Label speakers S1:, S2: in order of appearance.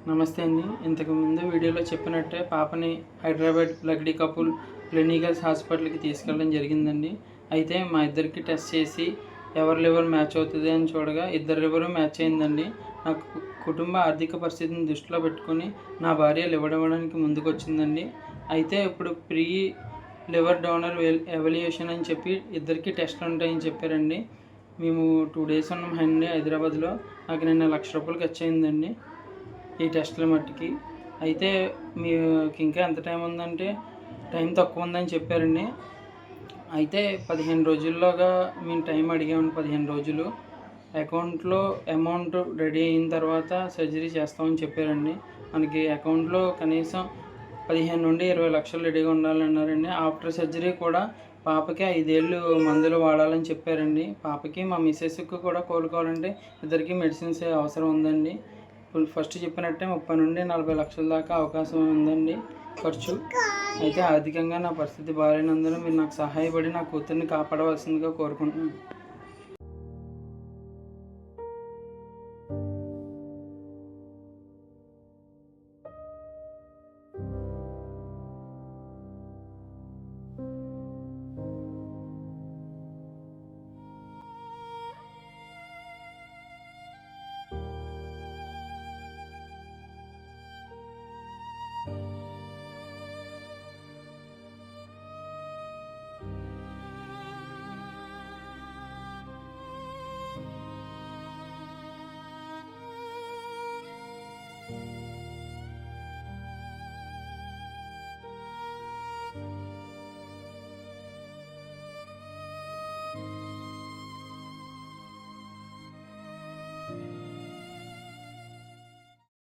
S1: నమస్తే అండి. ఇంతకుముందు వీడియోలో చెప్పినట్టే పాపని హైదరాబాద్ లక్డీ కపుల్ క్లినికల్స్ హాస్పిటల్కి తీసుకెళ్ళడం జరిగిందండి. అయితే మా ఇద్దరికి టెస్ట్ చేసి ఎవరి లివర్ మ్యాచ్ అవుతుంది అని చూడగా ఇద్దరు లివరు మ్యాచ్ అయిందండి. నాకు కుటుంబ ఆర్థిక పరిస్థితిని దృష్టిలో పెట్టుకొని నా భార్య లివర్ ఇవ్వడానికి ముందుకు వచ్చిందండి. అయితే ఇప్పుడు ప్రీ లివర్ డోనర్ ఎవాల్యుయేషన్ అని చెప్పి ఇద్దరికి టెస్ట్లు ఉంటాయని చెప్పారండి. మేము 2 డేస్ ఉన్నామండి హైదరాబాద్లో. నాకు నిన్న ₹1,00,000 ఖర్చు అయిందండి ఈ టెస్టుల మట్టుకి. అయితే మీకు ఇంకా ఎంత టైం ఉందంటే టైం తక్కువ ఉందని చెప్పారండి. అయితే 15 రోజుల్లోగా మేము టైం అడిగామండి. 15 రోజులు అకౌంట్లో అమౌంట్ రెడీ అయిన తర్వాత సర్జరీ చేస్తామని చెప్పారండి. మనకి అకౌంట్లో కనీసం 15 నుండి 20 లక్షలు రెడీగా ఉండాలన్నారండి. ఆఫ్టర్ సర్జరీ కూడా పాపకి 5 ఏళ్ళు మందులు వాడాలని చెప్పారండి. పాపకి మా మిసెస్కి కూడా కోలుకోవాలంటే ఇద్దరికి మెడిసిన్స్ అవసరం ఉందండి. ఇప్పుడు ఫస్ట్ చెప్పినట్టే 30 నుండి 40 లక్షల దాకా అవకాశం ఉందండి ఖర్చు. అయితే ఆర్థికంగా నా పరిస్థితి బాగాలేనందున మీరు నాకు సహాయపడి నా కూతుర్ని కాపాడవలసిందిగా కోరుకుంటున్నాను.